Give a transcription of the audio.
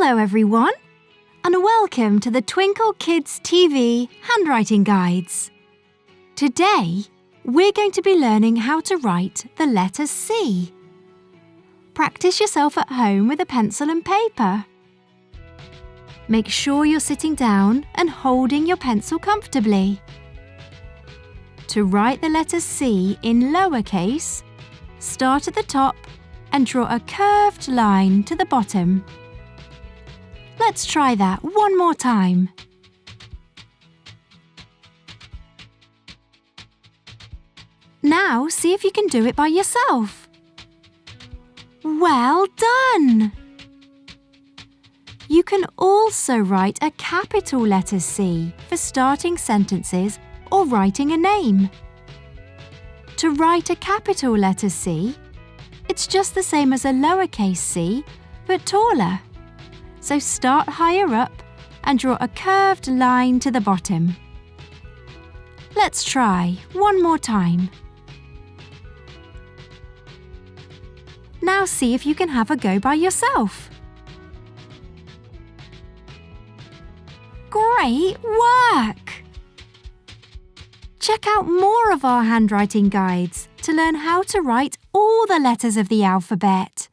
Hello everyone, and welcome to the Twinkl Kids TV Handwriting Guides. Today, we're going to be learning how to write the letter C. Practice yourself at home with a pencil and paper. Make sure you're sitting down and holding your pencil comfortably. To write the letter C in lowercase, start at the top and draw a curved line to the bottom. Let's try that one more time. Now see if you can do it by yourself. Well done! You can also write a capital letter C for starting sentences or writing a name. To write a capital letter C, it's just the same as a lowercase c, but taller. So start higher up and draw a curved line to the bottom. Let's try one more time. Now see if you can have a go by yourself. Great work! Check out more of our handwriting guides to learn how to write all the letters of the alphabet.